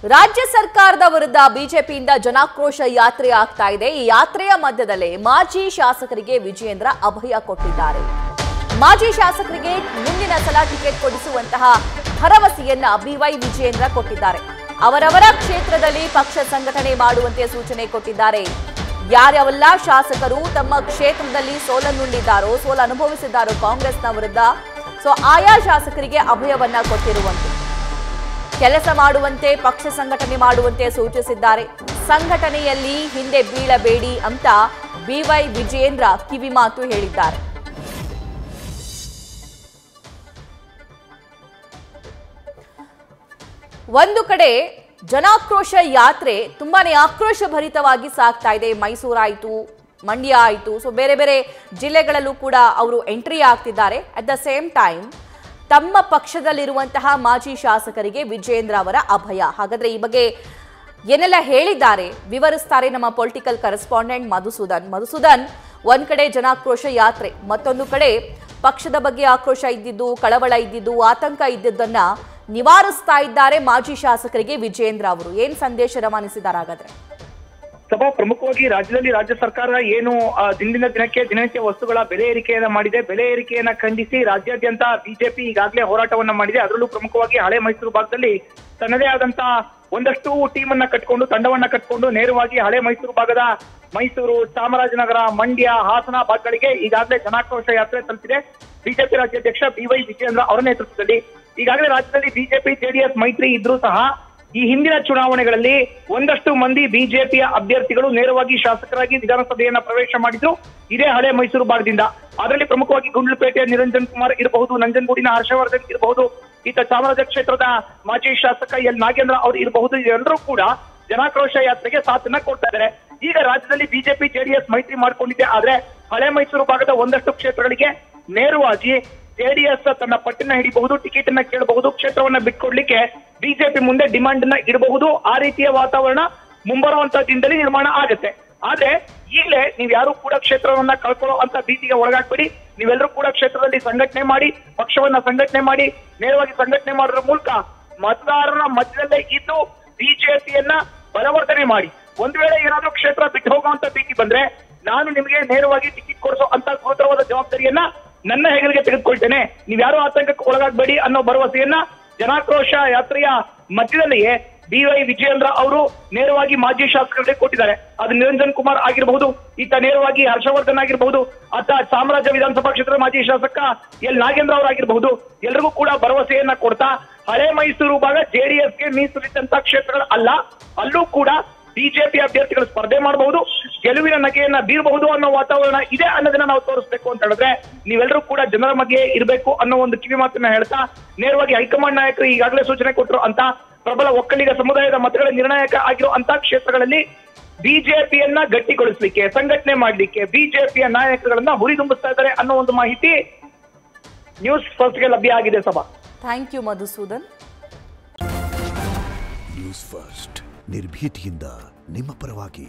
ರಾಜ್ಯ ಸರ್ಕಾರದ ವಿರುದ್ಧ ಬಿಜೆಪಿಯಿಂದ ಜನಾಕ್ರೋಶ ಯಾತ್ರೆ ಆಗ್ತಾ ಇದೆ. ಈ ಯಾತ್ರೆಯ ಮಧ್ಯದಲ್ಲೇ ಮಾಜಿ ಶಾಸಕರಿಗೆ ವಿಜಯೇಂದ್ರ ಅಭಯ ಕೊಟ್ಟಿದ್ದಾರೆ. ಮಾಜಿ ಶಾಸಕರಿಗೆ ಮುಂದಿನ ಸಲ ಟಿಕೆಟ್ ಕೊಡಿಸುವಂತಹ ಭರವಸೆಯನ್ನ ಬಿವೈ ವಿಜಯೇಂದ್ರ ಕೊಟ್ಟಿದ್ದಾರೆ. ಅವರವರ ಕ್ಷೇತ್ರದಲ್ಲಿ ಪಕ್ಷ ಸಂಘಟನೆ ಮಾಡುವಂತೆ ಸೂಚನೆ ಕೊಟ್ಟಿದ್ದಾರೆ. ಯಾರ್ಯಾವೆಲ್ಲ ಶಾಸಕರು ತಮ್ಮ ಕ್ಷೇತ್ರದಲ್ಲಿ ಸೋಲನ್ನುಂಡಿದ್ದಾರೋ, ಸೋಲು ಅನುಭವಿಸಿದ್ದಾರೋ ಕಾಂಗ್ರೆಸ್ನ ವಿರುದ್ಧ, ಆಯಾ ಶಾಸಕರಿಗೆ ಅಭಯವನ್ನ ಕೊಟ್ಟಿರುವಂತೆ ಕೆಲಸ ಮಾಡುವಂತೆ, ಪಕ್ಷ ಸಂಘಟನೆ ಮಾಡುವಂತೆ ಸೂಚಿಸಿದ್ದಾರೆ. ಸಂಘಟನೆಯಲ್ಲಿ ಹಿಂದೆ ಬೀಳಬೇಡಿ ಅಂತ ಬಿವೈ ವಿಜಯೇಂದ್ರ ಕಿವಿಮಾತು ಹೇಳಿದ್ದಾರೆ. ಒಂದು ಕಡೆ ಜನಾಕ್ರೋಶ ಯಾತ್ರೆ ತುಂಬಾನೇ ಆಕ್ರೋಶ ಭರಿತವಾಗಿ ಸಾಗ್ತಾ ಇದೆ. ಮೈಸೂರಾಯಿತು, ಮಂಡ್ಯ ಆಯಿತು, ಬೇರೆ ಬೇರೆ ಜಿಲ್ಲೆಗಳಲ್ಲೂ ಕೂಡ ಅವರು ಎಂಟ್ರಿ ಆಗ್ತಿದ್ದಾರೆ. ಅಟ್ ದ ಸೇಮ್ ಟೈಮ್ ತಮ್ಮ ಪಕ್ಷದಲ್ಲಿರುವಂತಹ ಮಾಜಿ ಶಾಸಕರಿಗೆ ವಿಜಯೇಂದ್ರ ಅವರ ಅಭಯ. ಹಾಗಾದ್ರೆ ಈ ಬಗ್ಗೆ ಏನೆಲ್ಲ ಹೇಳಿದ್ದಾರೆ ವಿವರಿಸ್ತಾರೆ ನಮ್ಮ ಪೊಲಿಟಿಕಲ್ ಕರೆಸ್ಪಾಂಡೆಂಟ್ ಮಧುಸೂದನ್. ಒಂದ್ ಕಡೆ ಜನಾಕ್ರೋಶ ಯಾತ್ರೆ, ಮತ್ತೊಂದು ಕಡೆ ಪಕ್ಷದ ಬಗ್ಗೆ ಆಕ್ರೋಶ ಇದ್ದಿದ್ದು, ಕಳವಳ ಇದ್ದಿದ್ದು, ಆತಂಕ ಇದ್ದಿದ್ದನ್ನ ನಿವಾರಿಸ್ತಾ ಇದ್ದಾರೆ ಮಾಜಿ ಶಾಸಕರಿಗೆ ವಿಜಯೇಂದ್ರ ಅವರು. ಏನ್ ಸಂದೇಶ ರವಾನಿಸಿದ್ದಾರೆ ಹಾಗಾದ್ರೆ? ಸಭಾ ಪ್ರಮುಖವಾಗಿ ರಾಜ್ಯದಲ್ಲಿ ರಾಜ್ಯ ಸರ್ಕಾರ ಏನು ದಿನದಿಂದ ದಿನಕ್ಕೆ ದಿನನಿತ್ಯ ವಸ್ತುಗಳ ಬೆಲೆ ಏರಿಕೆಯನ್ನ ಮಾಡಿದೆ. ಬೆಲೆ ಏರಿಕೆಯನ್ನ ಖಂಡಿಸಿ ರಾಜ್ಯಾದ್ಯಂತ ಬಿಜೆಪಿ ಈಗಾಗಲೇ ಹೋರಾಟವನ್ನ ಮಾಡಿದೆ. ಅದರಲ್ಲೂ ಪ್ರಮುಖವಾಗಿ ಹಳೆ ಮೈಸೂರು ಭಾಗದಲ್ಲಿ ತನ್ನದೇ ಆದಂತ ಒಂದಷ್ಟು ಟೀಮ್ ಅನ್ನ ಕಟ್ಕೊಂಡು, ತಂಡವನ್ನ ಕಟ್ಕೊಂಡು ನೇರವಾಗಿ ಹಳೆ ಮೈಸೂರು ಭಾಗದ ಮೈಸೂರು, ಚಾಮರಾಜನಗರ, ಮಂಡ್ಯ, ಹಾಸನ ಭಾಗಗಳಿಗೆ ಈಗಾಗಲೇ ಜನಾಕ್ರೋಶ ಯಾತ್ರೆ ತಲುಪಿದೆ. ಬಿಜೆಪಿ ರಾಜ್ಯಾಧ್ಯಕ್ಷ ಬಿವೈ ವಿಜಯೇಂದ್ರ ಅವರ ನೇತೃತ್ವದಲ್ಲಿ ಈಗಾಗಲೇ ರಾಜ್ಯದಲ್ಲಿ ಬಿಜೆಪಿ ಜೆಡಿಎಸ್ ಮೈತ್ರಿ ಇದ್ರೂ ಸಹ ಈ ಹಿಂದಿನ ಚುನಾವಣೆಗಳಲ್ಲಿ ಒಂದಷ್ಟು ಮಂದಿ ಬಿಜೆಪಿಯ ಅಭ್ಯರ್ಥಿಗಳು ನೇರವಾಗಿ ಶಾಸಕರಾಗಿ ವಿಧಾನಸಭೆಯನ್ನ ಪ್ರವೇಶ ಮಾಡಿದ್ರು ಇದೇ ಹಳೆ ಮೈಸೂರು ಭಾಗದಿಂದ. ಅದರಲ್ಲಿ ಪ್ರಮುಖವಾಗಿ ಗುಂಡ್ಲುಪೇಟೆಯ ನಿರಂಜನ್ ಕುಮಾರ್ ಇರಬಹುದು, ನಂಜನಗೂಡಿನ ಹರ್ಷವರ್ಧನ್ ಇರಬಹುದು, ಈತ ಚಾಮರಾಜ ಕ್ಷೇತ್ರದ ಮಾಜಿ ಶಾಸಕ ಎಲ್ ನಾಗೇಂದ್ರ ಅವರು ಇರಬಹುದು. ಎಲ್ಲರೂ ಕೂಡ ಜನಾಕ್ರೋಶ ಯಾತ್ರೆಗೆ ಸಾಥನ್ನ ಕೊಡ್ತಾ ಇದ್ದಾರೆ. ಈಗ ರಾಜ್ಯದಲ್ಲಿ ಬಿಜೆಪಿ ಜೆಡಿಎಸ್ ಮೈತ್ರಿ ಮಾಡ್ಕೊಂಡಿದೆ. ಆದ್ರೆ ಹಳೆ ಮೈಸೂರು ಭಾಗದ ಒಂದಷ್ಟು ಕ್ಷೇತ್ರಗಳಿಗೆ ನೇರವಾಗಿ ಜೆಡಿಎಸ್ ತನ್ನ ಪಟ್ಟಿನ ಹಿಡಿಬಹುದು, ಟಿಕೆಟ್ ಅನ್ನ ಕೇಳಬಹುದು, ಕ್ಷೇತ್ರವನ್ನ ಬಿಟ್ಕೊಡ್ಲಿಕ್ಕೆ ಬಿಜೆಪಿ ಮುಂದೆ ಡಿಮಾಂಡ್ ಅನ್ನ ಇಡಬಹುದು. ಆ ರೀತಿಯ ವಾತಾವರಣ ಮುಂಬರುವಂತಹ ದಿನದಲ್ಲಿ ನಿರ್ಮಾಣ ಆಗುತ್ತೆ. ಆದ್ರೆ ಈಗಲೇ ನೀವ್ ಯಾರು ಕೂಡ ಕ್ಷೇತ್ರವನ್ನ ಕಳ್ಕೊಳ್ಳೋ ಅಂತ ಭೀತಿಗೆ ಒಳಗಾಗ್ಬೇಡಿ. ನೀವೆಲ್ಲರೂ ಕೂಡ ಕ್ಷೇತ್ರದಲ್ಲಿ ಸಂಘಟನೆ ಮಾಡಿ, ಪಕ್ಷವನ್ನ ಸಂಘಟನೆ ಮಾಡಿ, ನೇರವಾಗಿ ಸಂಘಟನೆ ಮಾಡೋದ್ರ ಮೂಲಕ ಮತದಾರರ ಮಧ್ಯದಲ್ಲೇ ಇದ್ದು ಬಿಜೆಪಿಯನ್ನ ಬಲವರ್ಧನೆ ಮಾಡಿ. ಒಂದ್ ವೇಳೆ ಏನಾದ್ರೂ ಕ್ಷೇತ್ರ ಬಿಟ್ಟು ಹೋಗುವಂತ ಭೀತಿ ಬಂದ್ರೆ ನಾನು ನಿಮಗೆ ನೇರವಾಗಿ ಟಿಕೆಟ್ ಕೊಡಿಸೋ ಅಂತ ಗುರುತರವಾದ ಜವಾಬ್ದಾರಿಯನ್ನ ನನ್ನ ಹೆಗಲಿಗೆ ತೆಗೆದುಕೊಳ್ತೇನೆ. ನೀವ್ಯಾರು ಆತಂಕಕ್ಕೆ ಒಳಗಾಗಬೇಡಿ ಅನ್ನೋ ಭರವಸೆಯನ್ನ ಜನಾಕ್ರೋಶ ಯಾತ್ರೆಯ ಮಧ್ಯದಲ್ಲಿಯೇ ಬಿವೈ ವಿಜಯೇಂದ್ರ ಅವರು ನೇರವಾಗಿ ಮಾಜಿ ಶಾಸಕರಿಗೆ ಕೊಟ್ಟಿದ್ದಾರೆ. ಅದು ನಿರಂಜನ್ ಕುಮಾರ್ ಆಗಿರಬಹುದು, ಈತ ನೇರವಾಗಿ ಹರ್ಷವರ್ಧನ್ ಆಗಿರಬಹುದು, ಆತ ಚಾಮರಾಜ ವಿಧಾನಸಭಾ ಕ್ಷೇತ್ರದ ಮಾಜಿ ಶಾಸಕ ಎಲ್ ನಾಗೇಂದ್ರ ಅವರಾಗಿರಬಹುದು. ಎಲ್ರಿಗೂ ಕೂಡ ಭರವಸೆಯನ್ನ ಕೊಡ್ತಾ ಹಳೆ ಮೈಸೂರು ಭಾಗ ಜೆಡಿಎಸ್ಗೆ ಮೀಸಲಿಟ್ಟಂತ ಕ್ಷೇತ್ರಗಳು ಅಲ್ಲ, ಅಲ್ಲೂ ಕೂಡ ಬಿಜೆಪಿ ಅಭ್ಯರ್ಥಿಗಳು ಸ್ಪರ್ಧೆ ಮಾಡಬಹುದು, ಗೆಲುವಿನ ನಗೆಯನ್ನ ಬೀರಬಹುದು ಅನ್ನೋ ವಾತಾವರಣ ಇದೆ ಅನ್ನೋದನ್ನ ನಾವು ತೋರಿಸ್ಬೇಕು ಅಂತ ಹೇಳಿದ್ರೆ ನೀವೆಲ್ಲರೂ ಕೂಡ ಜನರ ಮಧ್ಯೆ ಇರಬೇಕು ಅನ್ನೋ ಒಂದು ಕಿವಿ ಮಾತನ್ನ ಹೇಳ್ತಾ ನೇರವಾಗಿ ಹೈಕಮಾಂಡ್ ನಾಯಕರು ಈಗಾಗಲೇ ಸೂಚನೆ ಕೊಟ್ಟರು ಅಂತ ಪ್ರಬಲ ಒಕ್ಕಲಿಗ ಸಮುದಾಯದ ಮತಗಳ ನಿರ್ಣಾಯಕ ಆಗಿರೋ ಅಂತ ಕ್ಷೇತ್ರಗಳಲ್ಲಿ ಬಿಜೆಪಿಯನ್ನ ಗಟ್ಟಿಗೊಳಿಸಲಿಕ್ಕೆ, ಸಂಘಟನೆ ಮಾಡಲಿಕ್ಕೆ ಬಿಜೆಪಿಯ ನಾಯಕಗಳನ್ನ ಹುರಿದುಂಬಿಸ್ತಾ ಇದ್ದಾರೆ ಅನ್ನೋ ಒಂದು ಮಾಹಿತಿ ನ್ಯೂಸ್ ಫಸ್ಟ್ಗೆ ಲಭ್ಯ ಆಗಿದೆ. ಸಭಾ, thank you Madhusudan. News first ನಿರ್ಭೀತಿಯಿಂದ ನಿಮ್ಮ ಪರವಾಗಿ.